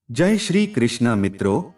જય શ્રી કૃષ્ણ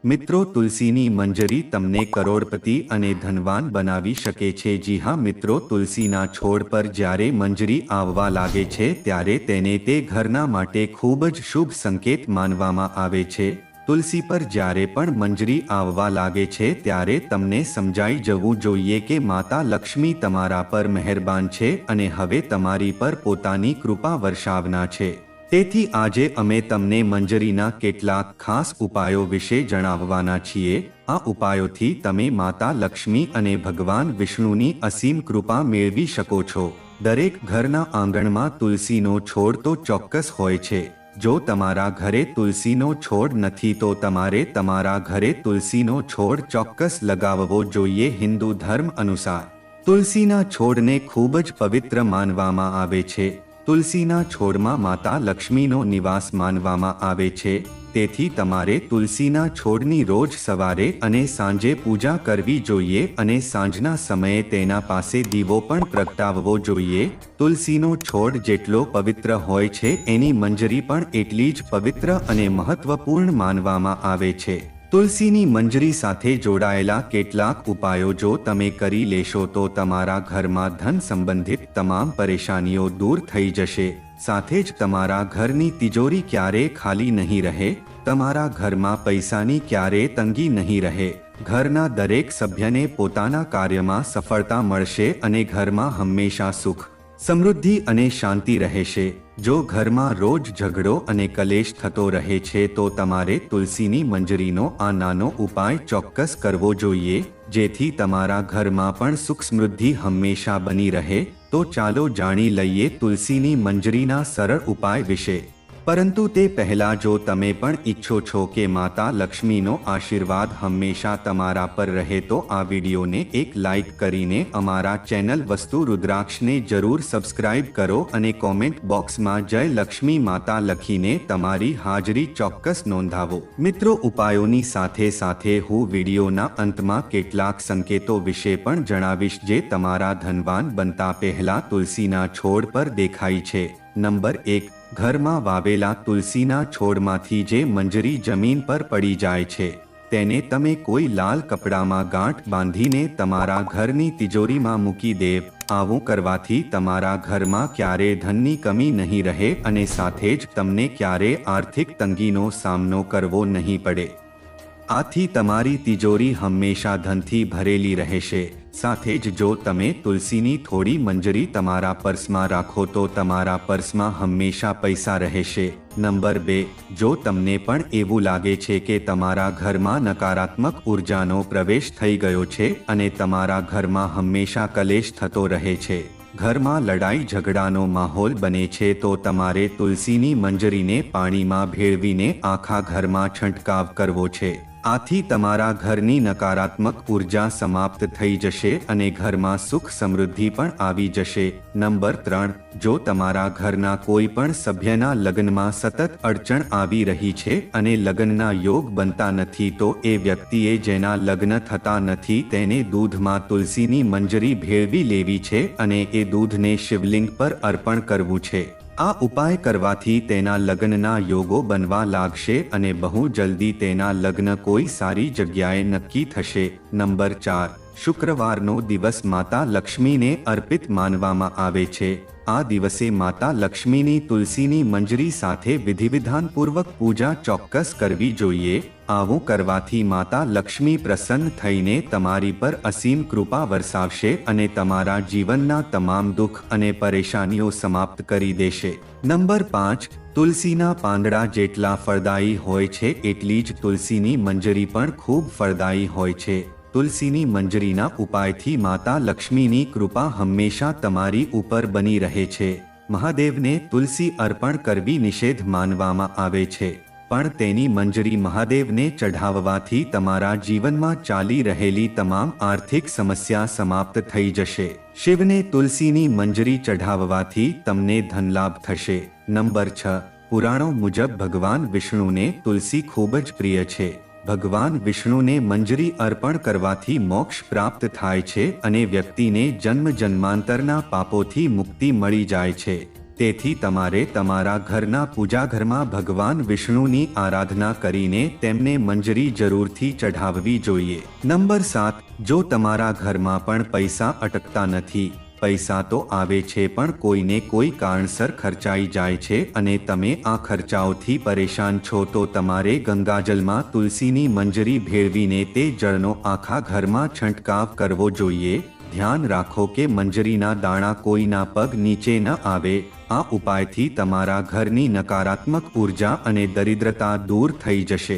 મિત્રો તુલસીની મંજરી તમને કરોડપતિ અને ધનવાન બનાવી શકે છે। જી હા મિત્રો, તુલસીના છોડ પર જ્યારે મંજરી આવવા લાગે છે ત્યારે તેને તે ઘરના માટે ખૂબ જ શુભ સંકેત માનવામાં આવે છે। તુલસી પર જ્યારે પણ મંજરી આવવા લાગે છે ત્યારે તમને સમજાઈ જવું જોઈએ કે માતા લક્ષ્મી તમારા પર મહેરબાન છે અને હવે તમારી પર પોતાની કૃપા વર્ષાવના છે। તેથી આજે અમે તમને મંજરીના કેટલાક ખાસ ઉપાયો વિશે જણાવવાના છીએ। આ ઉપાયોથી તમે માતા લક્ષ્મી અને ભગવાન વિષ્ણુની અસીમ કૃપા મેળવી શકો છો। દરેક ઘરના આંગણમાં તુલસીનો છોડ તો ચોક્કસ હોય છે। જો તમારા ઘરે તુલસીનો છોડ નથી તો તમારે તમારા ઘરે તુલસીનો છોડ ચોક્કસ લગાવવો જોઈએ। હિન્દુ ધર્મ અનુસાર તુલસીના છોડને ખૂબ જ પવિત્ર માનવામાં આવે છે। તુલસીના છોડમાં માતા લક્ષ્મીનો નિવાસ માનવામાં આવે છે। તેથી તમારે તુલસીના છોડની રોજ સવારે અને સાંજે પૂજા કરવી જોઈએ અને સાંજના સમયે તેના પાસે દીવો પણ પ્રગટાવવો જોઈએ। તુલસીનો છોડ જેટલો પવિત્ર હોય છે એની મંજરી પણ એટલી જ પવિત્ર અને મહત્વપૂર્ણ માનવામાં આવે છે। તુલસીની મંજરી સાથે જોડાયેલા કેટલાક ઉપાયો જો તમે કરી લેશો તો તમારા ઘરમાં ધન સંબંધિત તમામ પરેશાનીઓ દૂર થઈ જશે। સાથે જ તમારા ઘરની તિજોરી ક્યારેય ખાલી નહીં રહે, તમારા ઘરમાં પૈસાની ક્યારેય તંગી નહીં રહે। ઘરના દરેક સભ્યને પોતાના કાર્યમાં સફળતા મળશે અને ઘરમાં હંમેશા સુખ, સમૃદ્ધિ અને શાંતિ રહેશે। જો ઘરમાં રોજ ઝઘડો અને કલેશ થતો રહે છે તો તમારે તુલસીની મંજરીનો આ નાનો ઉપાય ચોક્કસ કરવો જોઈએ, જેથી તમારા ઘરમાં પણ સુખ સમૃદ્ધિ હંમેશા બની રહે। તો ચાલો જાણી લઈએ તુલસીની મંજરીના સરળ ઉપાય વિશે। પરંતુ તે પહેલાં જો તમે પણ ઈચ્છો છો કે માતા લક્ષ્મીનો આશીર્વાદ હંમેશા તમારા પર રહે તો આ વિડીયોને એક લાઈક કરીને અમારા ચેનલ વસ્તુ રુદ્રાક્ષને જરૂર સબસ્ક્રાઇબ કરો અને કોમેન્ટ બોક્સમાં જય લક્ષ્મી માતા લખીને તમારી હાજરી ચોક્કસ નોંધાવો। મિત્રો, ઉપાયોની સાથે સાથે હું વિડીયોના અંતમાં કેટલાક સંકેતો વિશે પણ જણાવીશ જે તમારા ધનવાન બનતા પહેલા તુલસીના છોડ પર દેખાય છે। નંબર 1, ઘરમાં વાવેલા તુલસીના છોડમાંથી જે મંજરી જમીન પર પડી જાય છે તેને તમે કોઈ લાલ કપડામાં ગાંઠ બાંધીને તમારા ઘરની તિજોરીમાં મૂકી દેવ। આવું કરવાથી તમારા ઘરમાં ક્યારેય ધનની કમી નહીં રહે અને સાથે જ તમને ક્યારેય આર્થિક તંગીનો સામનો કરવો નહીં પડે। આથી તમારી તિજોરી હંમેશા ધનથી ભરેલી રહેશે। સાથે જ જો તમે તુલસીની થોડી મંજરી તમારા પર્સમાં રાખો તો તમારા પર્સમાં હંમેશા પૈસા રહેશે। નંબર 2, જો તમને પણ એવું લાગે છે કે તમારા ઘરમાં નકારાત્મક ઉર્જાનો પ્રવેશ થઈ ગયો છે અને તમારા ઘરમાં હંમેશા કલેશ થતો રહે છે, ઘરમાં લડાઈ ઝઘડાનો માહોલ બને છે તો તમારે તુલસીની મંજરીને પાણીમાં ભેળવીને આખા ઘરમાં છંટકાવ કરવો છે। આથી તમારા ઘરની નકારાત્મક ઉર્જા સમાપ્ત થઈ જશે અને ઘરમાં સુખ સમૃદ્ધિ પણ આવી જશે। નંબર 3, જો તમારા ઘરના કોઈ પણ સભ્યના લગ્નમાં સતત અડચણ આવી રહી છે અને લગ્નના યોગ બનતા નથી તો એ વ્યક્તિએ જેના લગ્ન થતા નથી તેને દૂધમાં તુલસીની મંજરી ભેળવી લેવી છે અને એ દૂધને શિવલિંગ પર અર્પણ કરવું છે। આ ઉપાય કરવાથી તેના લગ્નના યોગો બનવા લાગશે અને બહુ જલ્દી તેના લગ્ન કોઈ સારી જગ્યાએ નક્કી થશે। નંબર 4, શુક્રવારનો દિવસ માતા લક્ષ્મીને અર્પિત માનવામાં આવે છે। આ દિવસે માતા લક્ષ્મીની તુલસીની મંજરી સાથે વિધિવિધાનપૂર્વક પૂજા ચોક્કસ કરવી જોઈએ। આવું કરવાથી માતા લક્ષ્મી પ્રસન્ન થઈને તમારી પર અસીમ કૃપા વરસાવશે અને તમારા જીવનના તમામ દુઃખ અને પરેશાનીઓ સમાપ્ત કરી દેશે। નંબર 5, તુલસીના પાંદડા જેટલા ફળદાયી હોય છે એટલી જ તુલસીની મંજરી પણ ખૂબ ફળદાયી હોય છે। તુલસીની મંજરીના ઉપાયથી માતા લક્ષ્મીની કૃપા હંમેશા તમારી ઉપર બની રહે છે। મહાદેવને તુલસી અર્પણ કરવી નિષેધ માનવામાં આવે છે, પણ તેની મંજરી મહાદેવને ચઢાવવાથી તમારા જીવનમાં ચાલી રહેલી તમામ આર્થિક સમસ્યા સમાપ્ત થઈ જશે। શિવને તુલસીની મંજરી ચઢાવવાથી તમને ધનલાભ થશે। નંબર 6, પુરાણો મુજબ ભગવાન વિષ્ણુને તુલસી ખૂબ જ પ્રિય છે। ભગવાન વિષ્ણુને મંજરી અર્પણ કરવાથી મોક્ષ પ્રાપ્ત થાય છે અને વ્યક્તિને જન્મ જન્માંતરના પાપોથી મુક્તિ મળી જાય છે। તેથી તમારે તમારા ઘરના પૂજાઘરમાં ભગવાન વિષ્ણુની આરાધના કરીને તેમને મંજરી જરૂરથી ચઢાવવી જોઈએ। નંબર 7, જો તમારા ઘરમાં પણ પૈસા અટકતા નથી, પૈસા તો આવે છે પણ કોઈને કોઈ કારણસર ખર્ચાઈ જાય છે અને તમે આ ખર્ચાઓથી પરેશાન છો, તો તમારે ગંગાજળમાં તુલસીની મંજરી ભેળવીને તે જળનો આખા ઘરમાં છંટકાવ કરવો જોઈએ। ધ્યાન રાખો કે મંજરીના દાણા કોઈના પગ નીચે ન આવે। આ ઉપાયથી તમારા ઘરની નકારાત્મક ઉર્જા અને દરિદ્રતા દૂર થઈ જશે।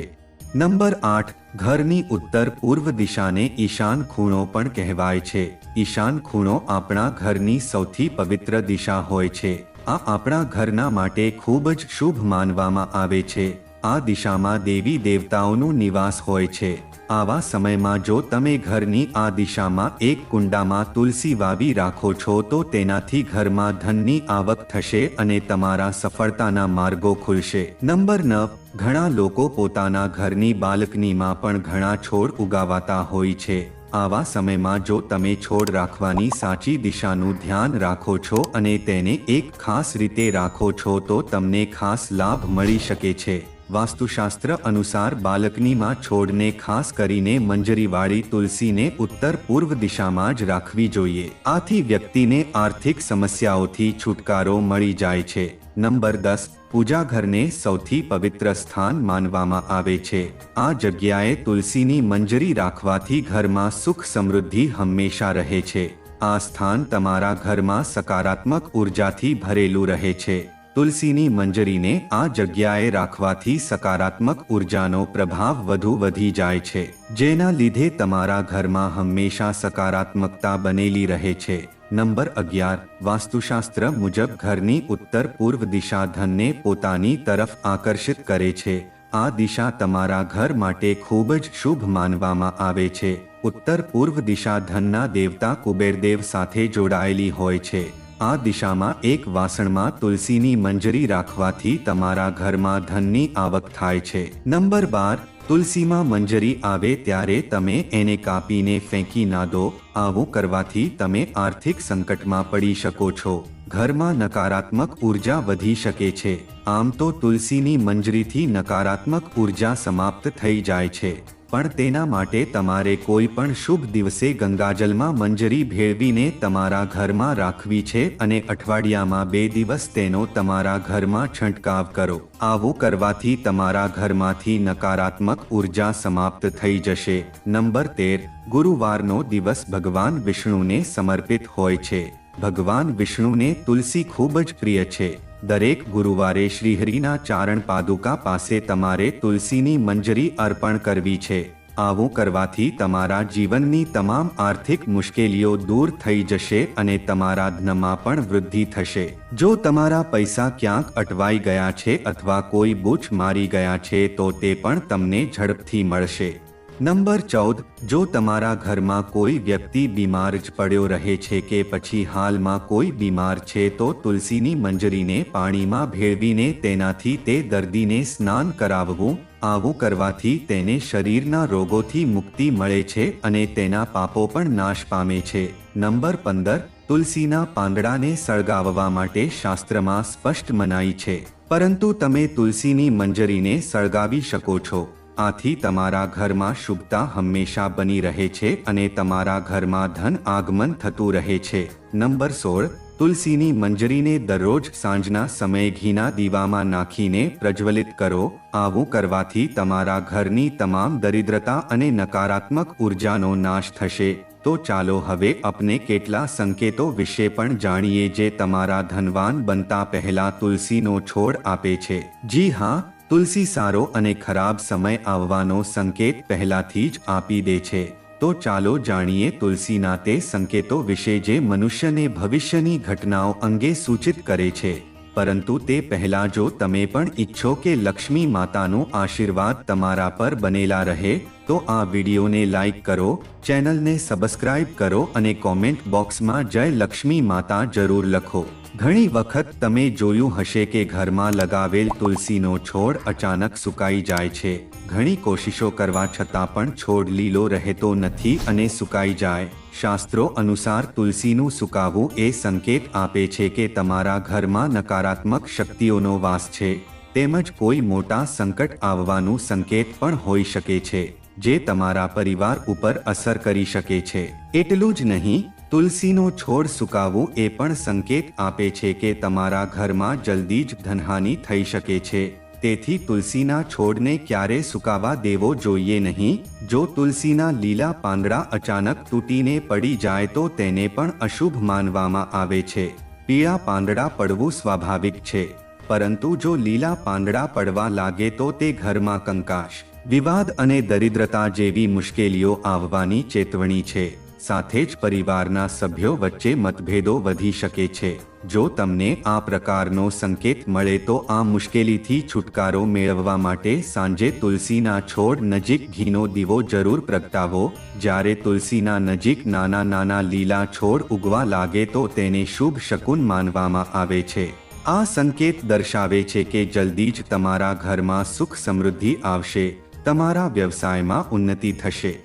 નંબર 8, ઘરની ઉત્તર પૂર્વ દિશાને ઈશાન ખૂણો પણ કહેવાય છે। ઈશાન ખૂણો આપણા ઘરની સૌથી પવિત્ર દિશા હોય છે। આ આપણા ઘરના માટે ખૂબ જ શુભ માનવામાં આવે છે। આ દિશામાં દેવી દેવતાઓનું નિવાસ હોય છે। આવા સમયમાં જો તમે ઘરની આ દિશામાં એક કુંડામાં તુલસી વાવી રાખો છો તો તેનાથી ઘરમાં ધનની આવક થશે અને તમારા સફળતાના માર્ગો ખુલશે। નંબર 9, ઘણા લોકો પોતાના ઘરની બાલ્કનીમાં પણ ઘણા છોડ ઉગાવતા હોય છે। આવા સમયમાં જો તમે છોડ રાખવાની સાચી દિશાનું ધ્યાન રાખો છો અને તેને એક ખાસ રીતે રાખો છો તો તમને ખાસ લાભ મળી શકે છે। વાસ્તુશાસ્ત્ર અનુસાર બાલ્કનીમાં છોડને ખાસ કરીને મંજરીવાળી તુલસીને ઉત્તર પૂર્વ દિશામાં જ રાખવી જોઈએ। આથી વ્યક્તિને આર્થિક સમસ્યાઓથી છુટકારો મળી જાય છે। નંબર 10, પૂજાઘરને સૌથી પવિત્ર સ્થાન માનવામાં આવે છે। આ જગ્યાએ તુલસીની મંજરી રાખવાથી ઘરમાં સુખ સમૃદ્ધિ હંમેશા રહે છે। આ સ્થાન તમારા ઘરમાં સકારાત્મક ઉર્જાથી ભરેલું રહે છે। તુલસીની મંજરીને આ જગ્યાએ રાખવાથી સકારાત્મક ઉર્જાનો પ્રભાવ વધુ વધી જાય છે, જેના લીધે તમારા ઘરમાં હંમેશા સકારાત્મકતા બનેલી રહે છે। નંબર 11, વાસ્તુશાસ્ત્ર મુજબ ઘરની ઉત્તર પૂર્વ દિશા ધનને પોતાની તરફ આકર્ષિત કરે છે। આ દિશા તમારા ઘર માટે ખૂબ જ શુભ માનવામાં આવે છે। ઉત્તર પૂર્વ દિશા ધનના દેવતા કુબેરદેવ સાથે જોડાયેલી હોય છે। આ દિશામાં એક વાસણમાં તુલસીની મંજરી રાખવાથી તમારા ઘરમાં ધનની આવક થાય છે। નંબર 12, તુલસીમાં મંજરી આવે ત્યારે તમે એને કાપીને ફેંકી ના દો। આવું કરવાથી તમે આર્થિક સંકટમાં પડી શકો છો। ઘરમાં નકારાત્મક ઉર્જા વધી શકે છે। આમ તો તુલસીની મંજરીથી નકારાત્મક ઉર્જા સમાપ્ત થઈ જાય છે, પણ તેના માટે તમારે કોઈ પણ શુભ દિવસે ગંગાજળમાં મંજરી ભેળવીને તમારા ઘરમાં રાખવી છે અને અઠવાડિયામાં 2 દિવસ તેનો તમારા ઘરમાં છંટકાવ કરો। આવું કરવાથી તમારા ઘરમાંથી નકારાત્મક ઉર્જા સમાપ્ત થઈ જશે। નંબર 13, ગુરુવારનો દિવસ ભગવાન વિષ્ણુને સમર્પિત હોય છે। ભગવાન વિષ્ણુને તુલસી ખૂબ જ પ્રિય છે। દરેક ગુરુવારે શ્રીહરિના ચારણ પાદુકા પાસે તમારે તુલસીની મંજરી અર્પણ કરવી છે। આવું કરવાથી તમારા જીવનની તમામ આર્થિક મુશ્કેલીઓ દૂર થઈ જશે અને તમારા ધનમાં પણ વૃદ્ધિ થશે। જો તમારા પૈસા ક્યાંક અટવાઈ ગયા છે અથવા કોઈ બૂચ મારી ગયા છે તો તે પણ તમને ઝડપથી મળશે। નંબર 14, જો તમારા ઘરમાં કોઈ વ્યક્તિ બીમાર જ પડ્યો રહે છે કે પછી હાલમાં કોઈ બીમાર છે તો તુલસીની મંજરીને પાણીમાં ભેળવીને તેનાથી તે દર્દીને સ્નાન કરાવવું। આવું કરવાથી તેને શરીરના રોગોથી મુક્તિ મળે છે અને તેના પાપો પણ નાશ પામે છે। નંબર 15, તુલસીના પાંદડાને સળગાવવા માટે શાસ્ત્રમાં સ્પષ્ટ મનાઈ છે, પરંતુ તમે તુલસીની મંજરીને સળગાવી શકો છો। આથી તમારા ઘરમાં શુભતા હંમેશા બની રહે છે અને તમારા ઘરમાં ધન આગમન થતું રહે છે। નંબર 16, તુલસીની મંજરીને દરરોજ સાંજના સમયે ઘીના દીવામાં નાખીને પ્રજ્વલિત કરો। આવું કરવાથી તમારા ઘરની તમામ દરિદ્રતા અને નકારાત્મક ઉર્જાનો નાશ થશે। તો ચાલો હવે આપણે કેટલા સંકેતો વિશે પણ જાણીએ જે તમારા ધનવાન બનતા પહેલા તુલસીનો છોડ આપે છે। જી હા, તુલસી સારો અને ખરાબ સમય આવવાનો સંકેત પહેલાથી જ આપી દે છે। તો ચાલો જાણીએ તુલસીના તે સંકેતો વિશે જે મનુષ્યને ભવિષ્યની ઘટનાઓ અંગે સૂચિત કરે છે। પરંતુ તે પહેલા જો તમે પણ ઈચ્છો કે લક્ષ્મી માતાનું આશીર્વાદ તમારા પર બનેલા રહે તો આ વિડીયોને લાઈક કરો, ચેનલને સબસ્ક્રાઇબ કરો અને કોમેન્ટ બોક્સમાં જય લક્ષ્મી માતા જરૂર લખો। ઘણી વખત તમે જોયું હશે કે ઘરમાં લગાવેલ તુલસીનો છોડ અચાનક સુકાઈ જાય છે. ઘણી કોશિશો કરવા છતાં પણ છોડ લીલો રહેતો નથી અને સુકાઈ જાય. શાસ્ત્રો અનુસાર તુલસીનું સુકાવવું એ સંકેત આપે છે કે તમારા ઘરમાં નકારાત્મક શક્તિઓનો વાસ છે, તેમજ કોઈ મોટા સંકટ આવવાનું સંકેત પણ હોઈ શકે છે, જે તમારા પરિવાર ઉપર અસર કરી શકે છે. એટલું જ નહીં, તુલસીનો છોડ સુકાવવું એ પણ સંકેત આપે છે કે તમારા ઘરમાં જલ્દી જ ધનહાનિ થઈ શકે છે. તેથી તુલસીના છોડને ક્યારે સુકાવા દેવો જોઈએ નહીં. જો તુલસીના લીલા પાંદડા અચાનક તૂટીને પડી જાય તો તેને પણ અશુભ માનવામાં આવે છે. પીળા પાંદડા પડવું સ્વાભાવિક છે, પરંતુ જો લીલા પાંદડા પડવા લાગે તો તે ઘરમાં કંકાશ, વિવાદ અને દરિદ્રતા જેવી મુશ્કેલીઓ આવવાની ચેતવણી છે. સાથે જ પરિવારના સભ્યો વચ્ચે મતભેદો વધી શકે છે. જો તમને આ પ્રકારનો સંકેત મળે તો આ મુશ્કેલીથી છુટકારો મેળવવા માટે સાંજે તુલસીના છોડ નજીક ઘીનો દીવો જરૂર પ્રગટાવો. જ્યારે તુલસીના નજીક નાના નાના લીલા છોડ ઉગવા લાગે તો તેને શુભ શકુન માનવામાં આવે છે. આ સંકેત દર્શાવે છે કે જલ્દી જ તમારા ઘરમાં સુખ સમૃદ્ધિ આવશે, તમારા વ્યવસાયમાં ઉન્નતિ થશે.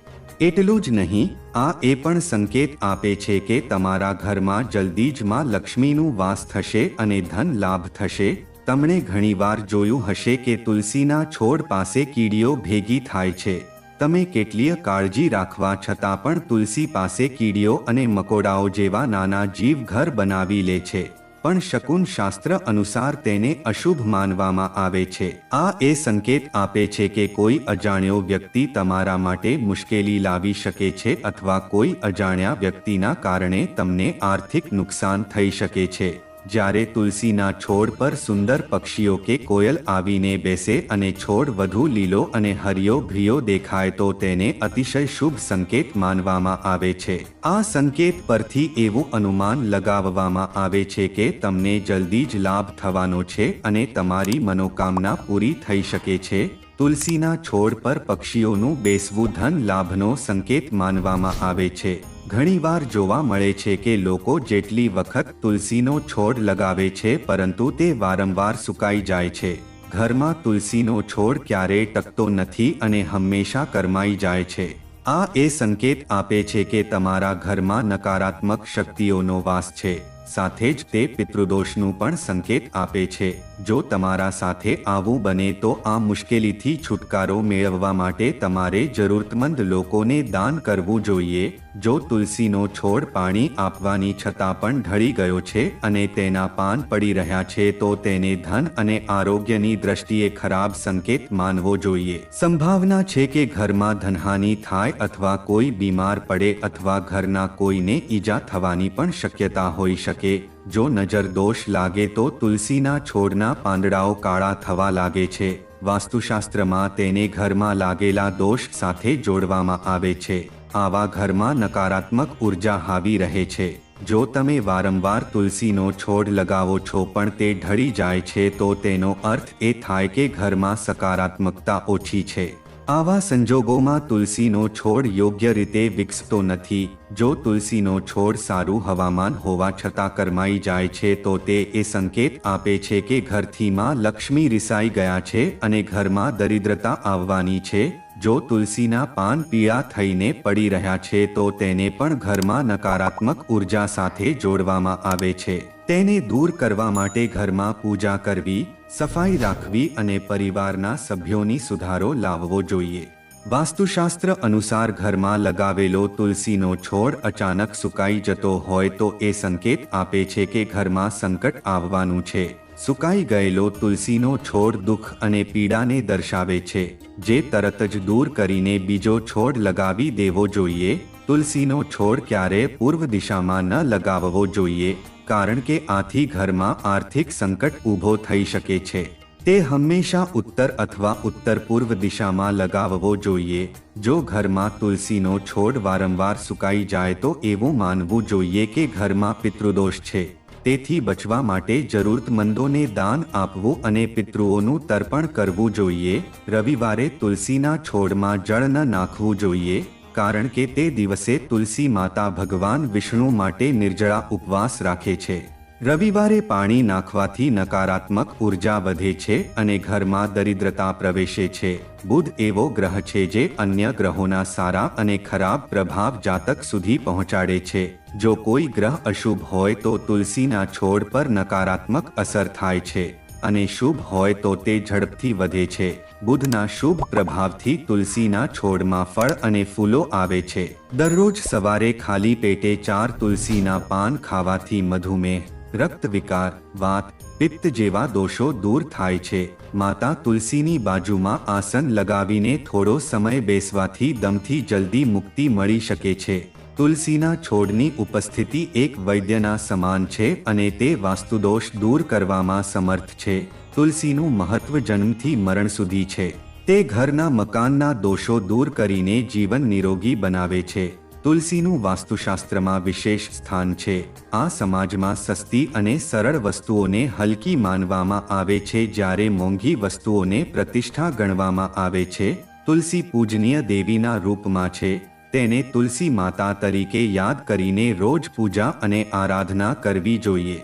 એટલું જ નહીં, આ એ પણ સંકેત આપે છે કે તમારા ઘરમાં જલ્દી જ માં લક્ષ્મીનું વાસ થશે અને ધન લાભ થશે. તમને ઘણીવાર જોયું હશે કે તુલસીના છોડ પાસે કીડીઓ ભેગી થાય છે. તમે કેટલીય કાળજી રાખવા છતાં પણ તુલસી પાસે કીડીઓ અને મકોડાઓ જેવા નાના જીવ ઘર બનાવી લે છે. પણ શકુન શાસ્ત્ર અનુસાર તેને અશુભ માનવામાં આવે છે. આ એ સંકેત આપે છે કે કોઈ અજાણ્યો વ્યક્તિ તમારા માટે મુશ્કેલી લાવી શકે છે અથવા કોઈ અજાણ્યા વ્યક્તિના કારણે તમને આર્થિક નુકસાન થઈ શકે છે. જ્યારે તુલસીના છોડ પર સુંદર પક્ષીઓ કે કોયલ આવીને બેસે અને છોડ વધુ લીલો અને હરિયો ભર્યો દેખાય તો તેને અતિશય શુભ સંકેત માનવામાં આવે છે. આ સંકેત પરથી એવું અનુમાન લગાવવામાં આવે છે કે તમને જલ્દી જ લાભ થવાનો છે અને તમારી મનોકામના પૂરી થઈ શકે છે. તુલસીના છોડ પર પક્ષીઓનું બેસવું ધન લાભનો સંકેત માનવામાં આવે છે. ઘણીવાર જોવા મળે છે કે લોકો જેટલી વખત તુલસીનો છોડ લગાવે છે પરંતુ તે વારંવાર સુકાઈ જાય છે. ઘરમાં તુલસીનો છોડ ક્યારેય ટકતો નથી અને હંમેશા કરમાઈ જાય છે. આ એ સંકેત આપે છે કે તમારા ઘરમાં નકારાત્મક શક્તિઓનો વાસ છે. સાથે જ તે પિતૃદોષનું પણ સંકેત આપે છે. જો તમારા સાથે આવું બને તો આ મુશ્કેલીથી છુટકારો મેળવવા માટે તમારે જરૂરતમંદ લોકોને દાન કરવું જોઈએ. જો તુલસીનો છોડ પાણી આપવાની છતાં પણ ઢળી ગયો છે અને તેના પાન પડી રહ્યા છે તો તેને ધન અને આરોગ્યની દ્રષ્ટિએ ખરાબ સંકેત માનવો જોઈએ. સંભાવના છે કે ઘરમાં ધનહાનિ થાય અથવા કોઈ બીમાર પડે અથવા ઘરના કોઈને ઈજા થવાની પણ શક્યતા હોઈ શકે. જો નજર દોષ લાગે તો તુલસીના છોડના પાંદડાઓ કાળા થવા લાગે છે. વાસ્તુશાસ્ત્રમાં તેને ઘરમાં લાગેલા દોષ સાથે જોડવામાં આવે છે. આવા ઘરમાં નકારાત્મક ઉર્જા હાવી રહે છે. જો તમે વારંવાર તુલસીનો છોડ લગાવો છો પણ તે ઢળી જાય છે તો તેનો અર્થ એ થાય કે ઘરમાં સકારાત્મકતા ઓછી છે. આવા સંજોગોમાં તુલસીનો છોડ યોગ્ય રીતે વિકસતો નથી. જો તુલસીનો છોડ સારું હવામાન હોવા છતાં કરમાઈ જાય છે તો તે એ સંકેત આપે છે કે ઘરથી માં લક્ષ્મી રિસાઈ ગયા છે અને ઘરમાં દરિદ્રતા આવવાની છે. જો તુલસીના પાન પીળા થઈને પડી રહ્યા છે તો તેને પણ ઘરમાં નકારાત્મક ઉર્જા સાથે જોડવામાં આવે છે. તેને દૂર કરવા માટે ઘરમાં પૂજા કરવી, સફાઈ રાખવી અને પરિવારના સભ્યોની સુધારો લાવવો જોઈએ. વાસ્તુશાસ્ત્ર અનુસાર ઘરમાં લગાવેલો તુલસીનો છોડ અચાનક સુકાઈ જતો હોય તો એ સંકેત આપે છે કે ઘરમાં સંકટ આવવાનું છે. સુકાઈ ગયેલો તુલસીનો છોડ દુઃખ અને પીડાને દર્શાવે છે, જે તરત જ દૂર કરીને બીજો છોડ લગાવી દેવો જોઈએ. તુલસીનો છોડ ક્યારેય પૂર્વ દિશામાં ન લગાવવો જોઈએ, કારણ કે આથી ઘરમાં આર્થિક સંકટ ઊભો થઈ શકે છે. તે હંમેશા ઉત્તર અથવા ઉત્તર પૂર્વ દિશામાં લગાવવો જોઈએ. જો ઘરમાં તુલસીનો છોડ વારંવાર સુકાઈ જાય તો એવું માનવું જોઈએ કે ઘરમાં પિતૃદોષ છે. તેથી બચવા માટે જરૂરતમંદોને દાન આપવું અને પિતૃઓનું તર્પણ કરવું જોઈએ. રવિવારે તુલસીના છોડમાં જળ ન નાખવું જોઈએ, કારણ કે તે દિવસે તુલસી માતા ભગવાન વિષ્ણુ માટે નિર્જળા ઉપવાસ રાખે છે. રવિવારે પાણી નાખવાથી નકારાત્મક ઉર્જા વધે છે અને ઘરમાં દરિદ્રતા પ્રવેશે છે. બુધ એવો ગ્રહ છે જે અન્ય ગ્રહોના સારા અને ખરાબ પ્રભાવ જાતક સુધી પહોંચાડે છે. જો કોઈ ગ્રહ અશુભ હોય તો તુલસીના છોડ પર નકારાત્મક અસર થાય છે અને શુભ હોય તો તે ઝડપથી વધે છે. બુધના શુભ પ્રભાવથી તુલસીના છોડમાં ફળ અને ફૂલો આવે છે. દરરોજ સવારે ખાલી પેટે 4 તુલસીના પાન ખાવાથી મધુમેહ, રક્ત વિકાર, વાત, પિત્ત જેવા દોષો દૂર થાય છે. માતા તુલસીની બાજુમાં આસન લગાવીને થોડો સમય બેસવાથી દમથી જલ્દી મુક્તિ મળી શકે છે. તુલસીના છોડની ઉપસ્થિતિ એક વૈદ્યના સમાન છે અને તે વાસ્તુદોષ દૂર કરવામાં સમર્થ છે. તુલસીનું મહત્વ જન્મથી મરણ સુધી છે. તે ઘરના મકાનના દોષો દૂર કરીને જીવન નિરોગી બનાવે છે. તુલસીનું વાસ્તુશાસ્ત્રમાં વિશેષ સ્થાન છે. આ સમાજમાં સસ્તી અને સરળ વસ્તુઓને હલકી માનવામાં આવે છે જ્યારે મોંઘી વસ્તુઓને પ્રતિષ્ઠા ગણવામાં આવે છે. તુલસી પૂજનીય દેવીના રૂપમાં છે. તેને તુલસી માતા તરીકે યાદ કરીને રોજ પૂજા અને આરાધના કરવી જોઈએ.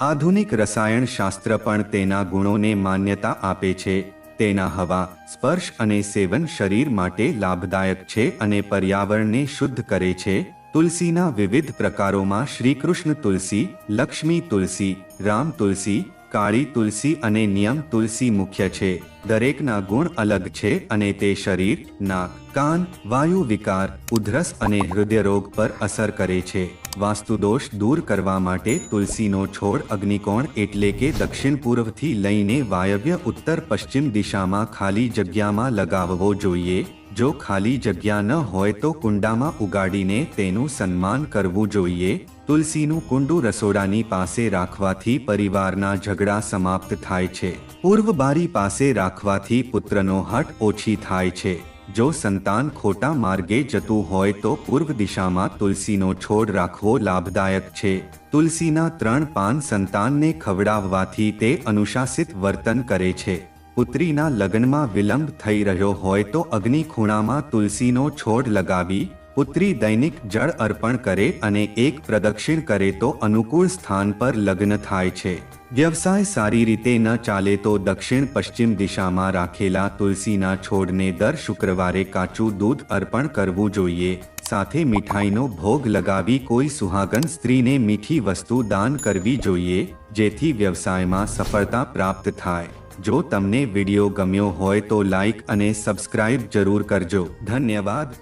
આધુનિક રસાયણ શાસ્ત્ર પણ તેના ગુણોને માન્યતા આપે છે. તેના હવા, સ્પર્શ અને સેવન શરીર માટે લાભદાયક છે અને પર્યાવરણને શુદ્ધ કરે છે. તુલસીના વિવિધ પ્રકારોમાં શ્રીકૃષ્ણ તુલસી, લક્ષ્મી તુલસી, રામ તુલસી, કાળી તુલસી અને નિયમ તુલસી મુખ્ય છે. દરેકના ગુણ અલગ છે અને તે શરીર, નાક, કાન, વાયુ વિકાર, ઉધરસ અને હૃદય રોગ પર અસર કરે છે. વાસ્તુદોષ દૂર કરવા માટે તુલસીનો છોડ અગ્નિકોણ એટલે કે દક્ષિણ પૂર્વથી લઈને વાયવ્ય ઉત્તર પશ્ચિમ દિશામાં ખાલી જગ્યામાં લગાવવો જોઈએ. જો ખાલી જગ્યા ન હોય તો કુંડામાં ઉગાડીને તેનું સન્માન કરવું જોઈએ. તુલસીનું કુંડું રસોડાની પાસે રાખવાથી પરિવારના ઝઘડા સમાપ્ત થાય છે. પૂર્વ બારી પાસે રાખવાથી પુત્રનો હઠ ઓછી થાય છે. જો સંતાન ખોટા માર્ગે જતું હોય તો પૂર્વ દિશામાં તુલસીનો છોડ રાખવો લાભદાયક છે. તુલસીના 3 પાન સંતાનને ખવડાવવાથી તે અનુશાસિત વર્તન કરે છે. પુત્રીના લગ્નમાં વિલંબ થઈ રહ્યો હોય તો અગ્નિ ખૂણામાં તુલસીનો છોડ લગાવી પુત્રી દૈનિક જળ અર્પણ કરે અને એક પ્રદક્ષિણ કરે તો અનુકૂળ સ્થાન પર લગ્ન થાય છે. વ્યવસાય સારી રીતે ન ચાલે તો દક્ષિણ પશ્ચિમ દિશામાં રાખેલા તુલસીના છોડને દર શુક્રવારે કાચું દૂધ અર્પણ કરવું જોઈએ. સાથે મીઠાઈનો ભોગ લગાવી કોઈ સુહાગન સ્ત્રીને મીઠી વસ્તુ દાન કરવી જોઈએ જેથી વ્યવસાયમાં સફળતા પ્રાપ્ત થાય. જો તમને વિડીયો ગમ્યો હોય તો લાઈક અને સબસ્ક્રાઇબ જરૂર કરજો. ધન્યવાદ.